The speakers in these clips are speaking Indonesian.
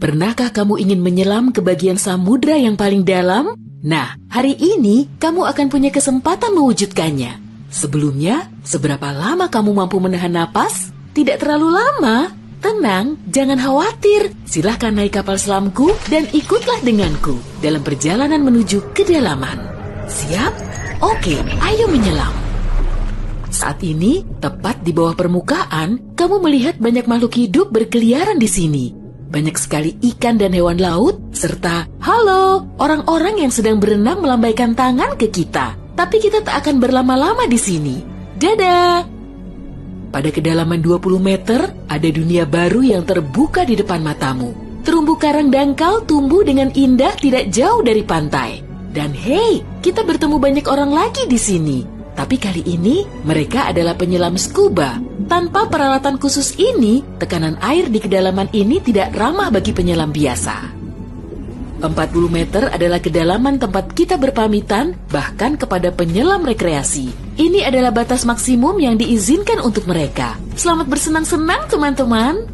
Pernahkah kamu ingin menyelam ke bagian samudra yang paling dalam? Nah, hari ini kamu akan punya kesempatan mewujudkannya. Sebelumnya, seberapa lama kamu mampu menahan napas? Tidak terlalu lama. Tenang, jangan khawatir. Silahkan naik kapal selamku dan ikutlah denganku dalam perjalanan menuju kedalaman. Siap? Oke, ayo menyelam. Saat ini, tepat di bawah permukaan, kamu melihat banyak makhluk hidup berkeliaran di sini. Banyak sekali ikan dan hewan laut, serta halo, orang-orang yang sedang berenang melambaikan tangan ke kita. Tapi kita tak akan berlama-lama di sini. Dadah! Pada kedalaman 20 meter, ada dunia baru yang terbuka di depan matamu. Terumbu karang dangkal tumbuh dengan indah tidak jauh dari pantai. Dan hey, kita bertemu banyak orang lagi di sini. Tapi kali ini, mereka adalah penyelam scuba. Tanpa peralatan khusus ini, tekanan air di kedalaman ini tidak ramah bagi penyelam biasa. 40 meter adalah kedalaman tempat kita berpamitan, bahkan kepada penyelam rekreasi. Ini adalah batas maksimum yang diizinkan untuk mereka. Selamat bersenang-senang, teman-teman.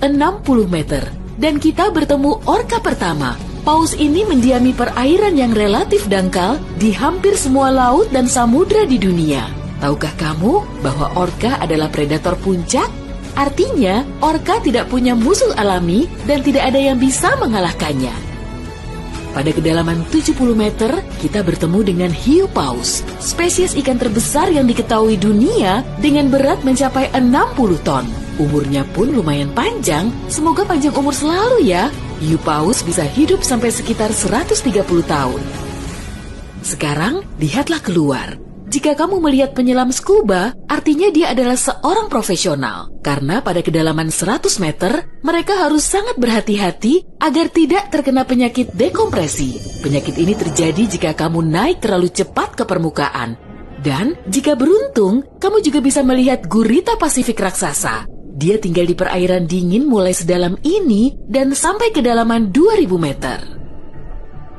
60 meter, dan kita bertemu orka pertama. Paus ini mendiami perairan yang relatif dangkal di hampir semua laut dan samudra di dunia. Tahukah kamu bahwa orka adalah predator puncak? Artinya, orka tidak punya musuh alami dan tidak ada yang bisa mengalahkannya. Pada kedalaman 70 meter, kita bertemu dengan hiu paus, spesies ikan terbesar yang diketahui dunia dengan berat mencapai 60 ton. Umurnya pun lumayan panjang, semoga panjang umur selalu ya. Hiu paus bisa hidup sampai sekitar 130 tahun. Sekarang, lihatlah keluar. Jika kamu melihat penyelam scuba, artinya dia adalah seorang profesional. Karena pada kedalaman 100 meter, mereka harus sangat berhati-hati agar tidak terkena penyakit dekompresi. Penyakit ini terjadi jika kamu naik terlalu cepat ke permukaan. Dan jika beruntung, kamu juga bisa melihat gurita Pasifik raksasa. Dia tinggal di perairan dingin mulai sedalam ini dan sampai kedalaman 2000 meter.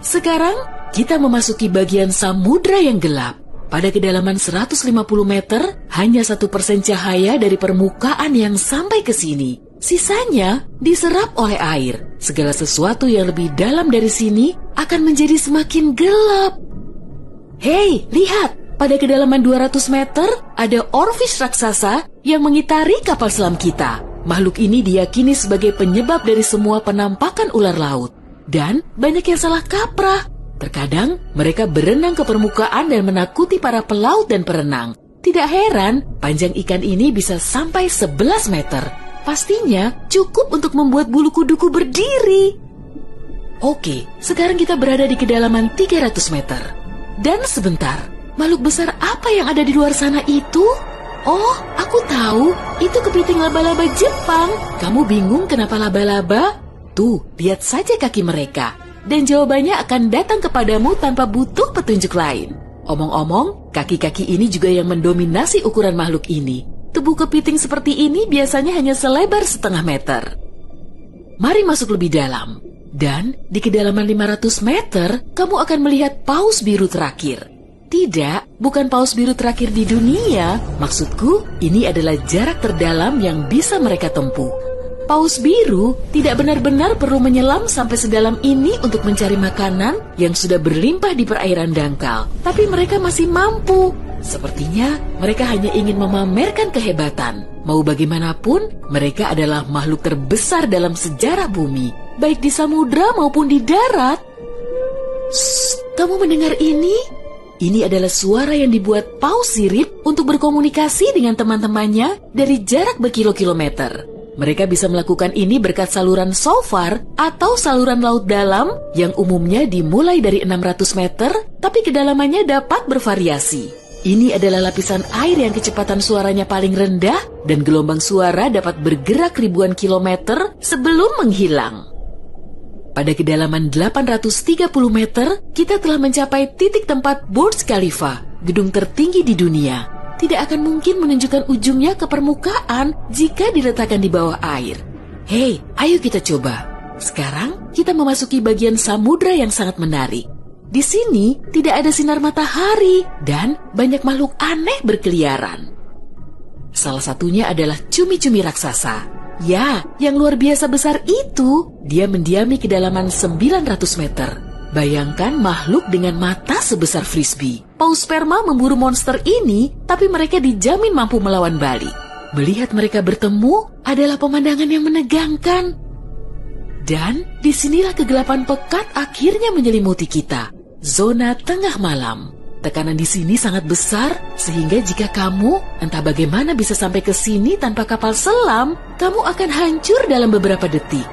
Sekarang, kita memasuki bagian samudra yang gelap. Pada kedalaman 150 meter, hanya 1% cahaya dari permukaan yang sampai ke sini. Sisanya diserap oleh air. Segala sesuatu yang lebih dalam dari sini akan menjadi semakin gelap. Hei, lihat! Pada kedalaman 200 meter, ada oarfish raksasa yang mengitari kapal selam kita. Makhluk ini diyakini sebagai penyebab dari semua penampakan ular laut. Dan banyak yang salah kaprah. Terkadang, mereka berenang ke permukaan dan menakuti para pelaut dan perenang. Tidak heran, panjang ikan ini bisa sampai 11 meter. Pastinya cukup untuk membuat bulu kuduku berdiri. Oke, sekarang kita berada di kedalaman 300 meter. Dan sebentar, makhluk besar apa yang ada di luar sana itu? Oh, aku tahu. Itu kepiting laba-laba Jepang. Kamu bingung kenapa laba-laba? Tuh, lihat saja kaki mereka. Dan jawabannya akan datang kepadamu tanpa butuh petunjuk lain. Omong-omong, kaki-kaki ini juga yang mendominasi ukuran makhluk ini. Tubuh kepiting seperti ini biasanya hanya selebar setengah meter. Mari masuk lebih dalam. Dan di kedalaman 500 meter, kamu akan melihat paus biru terakhir. Tidak, bukan paus biru terakhir di dunia. Maksudku, ini adalah jarak terdalam yang bisa mereka tempuh. Paus biru tidak benar-benar perlu menyelam sampai sedalam ini untuk mencari makanan yang sudah berlimpah di perairan dangkal. Tapi mereka masih mampu. Sepertinya mereka hanya ingin memamerkan kehebatan. Mau bagaimanapun, mereka adalah makhluk terbesar dalam sejarah bumi, baik di samudra maupun di darat. Shh, kamu mendengar ini? Ini adalah suara yang dibuat paus sirip untuk berkomunikasi dengan teman-temannya dari jarak berkilo-kilometer. Mereka bisa melakukan ini berkat saluran shofar atau saluran laut dalam yang umumnya dimulai dari 600 meter, tapi kedalamannya dapat bervariasi. Ini adalah lapisan air yang kecepatan suaranya paling rendah dan gelombang suara dapat bergerak ribuan kilometer sebelum menghilang. Pada kedalaman 830 meter, kita telah mencapai titik tempat Burj Khalifa, gedung tertinggi di dunia. Tidak akan mungkin menunjukkan ujungnya ke permukaan jika diletakkan di bawah air. Hei, ayo kita coba. Sekarang kita memasuki bagian samudra yang sangat menarik. Di sini tidak ada sinar matahari dan banyak makhluk aneh berkeliaran. Salah satunya adalah cumi-cumi raksasa. Ya, yang luar biasa besar itu. Dia mendiami kedalaman 900 meter. Bayangkan makhluk dengan mata sebesar frisbee. Paus sperma memburu monster ini, tapi mereka dijamin mampu melawan balik. Melihat mereka bertemu adalah pemandangan yang menegangkan. Dan disinilah kegelapan pekat akhirnya menyelimuti kita. Zona tengah malam. Tekanan di sini sangat besar, sehingga jika kamu entah bagaimana bisa sampai ke sini tanpa kapal selam, kamu akan hancur dalam beberapa detik.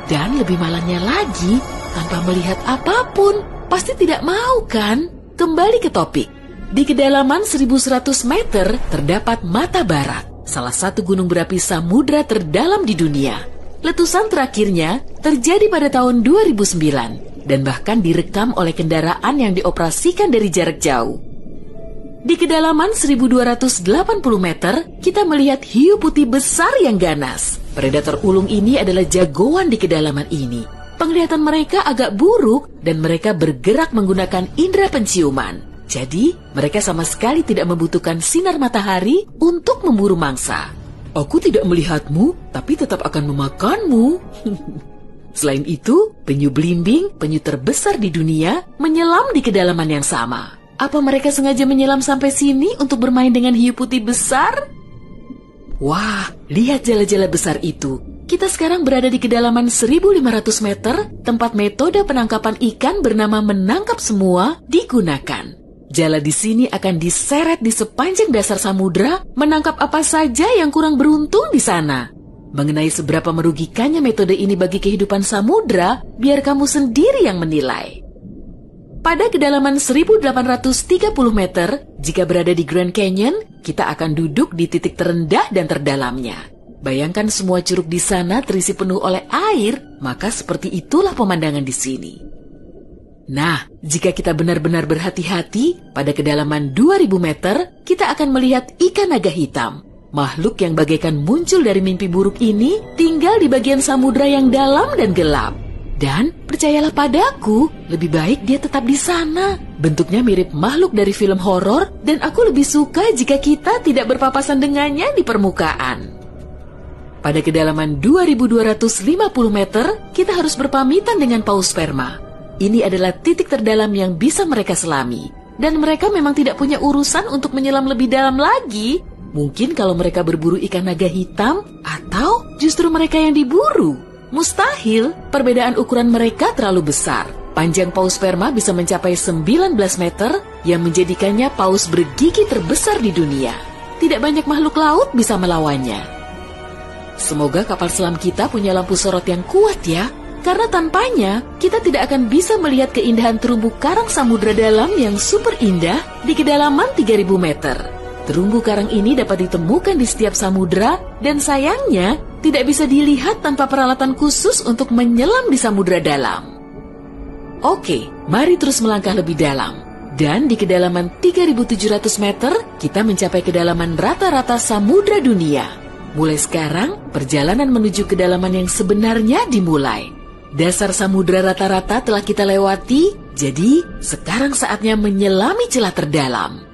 Dan lebih malangnya lagi, tanpa melihat apapun, pasti tidak mau kan? Kembali ke topik. Di kedalaman 1100 meter terdapat Mata Barat, salah satu gunung berapi samudra terdalam di dunia. Letusan terakhirnya terjadi pada tahun 2009 dan bahkan direkam oleh kendaraan yang dioperasikan dari jarak jauh. Di kedalaman 1280 meter, kita melihat hiu putih besar yang ganas. Predator ulung ini adalah jagoan di kedalaman ini. Penglihatan mereka agak buruk dan mereka bergerak menggunakan indera penciuman. Jadi, mereka sama sekali tidak membutuhkan sinar matahari untuk memburu mangsa. Aku tidak melihatmu, tapi tetap akan memakanmu. Selain itu, penyu belimbing, penyu terbesar di dunia, menyelam di kedalaman yang sama. Apa mereka sengaja menyelam sampai sini untuk bermain dengan hiu putih besar? Wah, lihat jala-jala besar itu. Kita sekarang berada di kedalaman 1500 meter, tempat metode penangkapan ikan bernama menangkap semua digunakan. Jala di sini akan diseret di sepanjang dasar samudra, menangkap apa saja yang kurang beruntung di sana. Mengenai seberapa merugikannya metode ini bagi kehidupan samudra, biar kamu sendiri yang menilai. Pada kedalaman 1830 meter, jika berada di Grand Canyon, kita akan duduk di titik terendah dan terdalamnya. Bayangkan semua curug di sana terisi penuh oleh air, maka seperti itulah pemandangan di sini. Nah, jika kita benar-benar berhati-hati, pada kedalaman 2000 meter, kita akan melihat ikan naga hitam. Makhluk yang bagaikan muncul dari mimpi buruk ini tinggal di bagian samudra yang dalam dan gelap. Dan percayalah padaku, lebih baik dia tetap di sana. Bentuknya mirip makhluk dari film horor dan aku lebih suka jika kita tidak berpapasan dengannya di permukaan. Pada kedalaman 2250 meter, kita harus berpamitan dengan paus sperma. Ini adalah titik terdalam yang bisa mereka selami. Dan mereka memang tidak punya urusan untuk menyelam lebih dalam lagi. Mungkin kalau mereka berburu ikan naga hitam, atau justru mereka yang diburu. Mustahil, perbedaan ukuran mereka terlalu besar. Panjang paus sperma bisa mencapai 19 meter, yang menjadikannya paus bergigi terbesar di dunia. Tidak banyak makhluk laut bisa melawannya. Semoga kapal selam kita punya lampu sorot yang kuat ya, karena tanpanya kita tidak akan bisa melihat keindahan terumbu karang samudra dalam yang super indah di kedalaman 3000 meter. Terumbu karang ini dapat ditemukan di setiap samudra dan sayangnya tidak bisa dilihat tanpa peralatan khusus untuk menyelam di samudra dalam. Oke, mari terus melangkah lebih dalam. Dan di kedalaman 3.700 meter, kita mencapai kedalaman rata-rata samudra dunia. Mulai sekarang, perjalanan menuju kedalaman yang sebenarnya dimulai. Dasar samudra rata-rata telah kita lewati, jadi sekarang saatnya menyelami celah terdalam.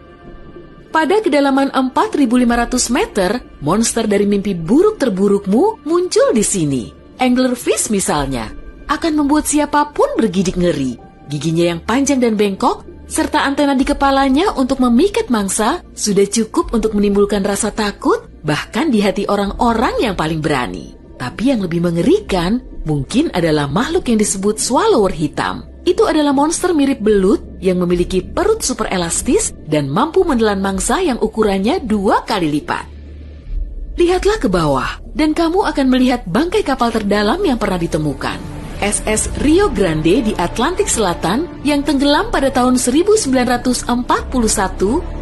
Pada kedalaman 4.500 meter, monster dari mimpi buruk terburukmu muncul di sini. Anglerfish misalnya, akan membuat siapapun bergidik ngeri. Giginya yang panjang dan bengkok, serta antena di kepalanya untuk memikat mangsa, sudah cukup untuk menimbulkan rasa takut, bahkan di hati orang-orang yang paling berani. Tapi yang lebih mengerikan, mungkin adalah makhluk yang disebut swallower hitam. Itu adalah monster mirip belut yang memiliki perut super elastis dan mampu menelan mangsa yang ukurannya 2 kali lipat. Lihatlah ke bawah, dan kamu akan melihat bangkai kapal terdalam yang pernah ditemukan. SS Rio Grande di Atlantik Selatan yang tenggelam pada tahun 1941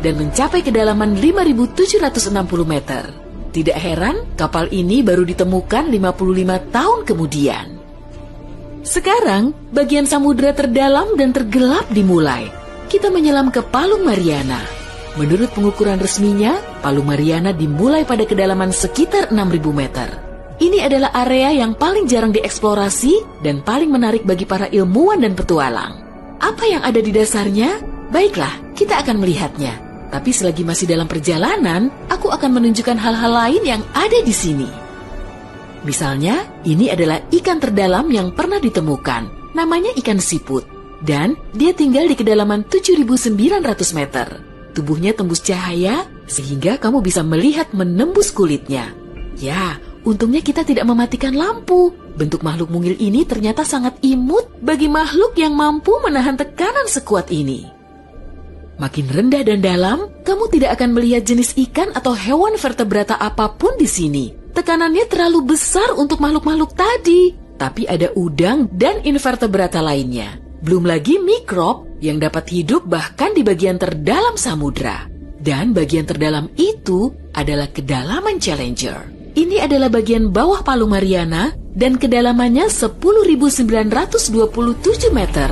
dan mencapai kedalaman 5.760 meter. Tidak heran, kapal ini baru ditemukan 55 tahun kemudian. Sekarang, bagian samudra terdalam dan tergelap dimulai. Kita menyelam ke Palung Mariana. Menurut pengukuran resminya, Palung Mariana dimulai pada kedalaman sekitar 6.000 meter. Ini adalah area yang paling jarang dieksplorasi dan paling menarik bagi para ilmuwan dan petualang. Apa yang ada di dasarnya? Baiklah, kita akan melihatnya. Tapi selagi masih dalam perjalanan, aku akan menunjukkan hal-hal lain yang ada di sini. Misalnya, ini adalah ikan terdalam yang pernah ditemukan. Namanya ikan siput. Dan dia tinggal di kedalaman 7.900 meter. Tubuhnya tembus cahaya sehingga kamu bisa melihat menembus kulitnya. Ya, untungnya kita tidak mematikan lampu. Bentuk makhluk mungil ini ternyata sangat imut bagi makhluk yang mampu menahan tekanan sekuat ini. Makin rendah dan dalam, kamu tidak akan melihat jenis ikan atau hewan vertebrata apapun di sini. Tekanannya terlalu besar untuk makhluk-makhluk tadi. Tapi ada udang dan invertebrata lainnya. Belum lagi mikrob yang dapat hidup bahkan di bagian terdalam samudra. Dan bagian terdalam itu adalah kedalaman Challenger. Ini adalah bagian bawah Palu Mariana dan kedalamannya 10.927 meter.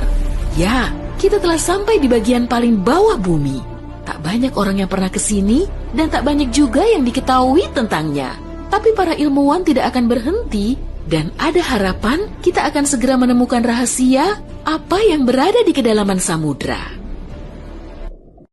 Ya, kita telah sampai di bagian paling bawah bumi. Tak banyak orang yang pernah ke sini dan tak banyak juga yang diketahui tentangnya. Tapi para ilmuwan tidak akan berhenti dan ada harapan kita akan segera menemukan rahasia apa yang berada di kedalaman samudra.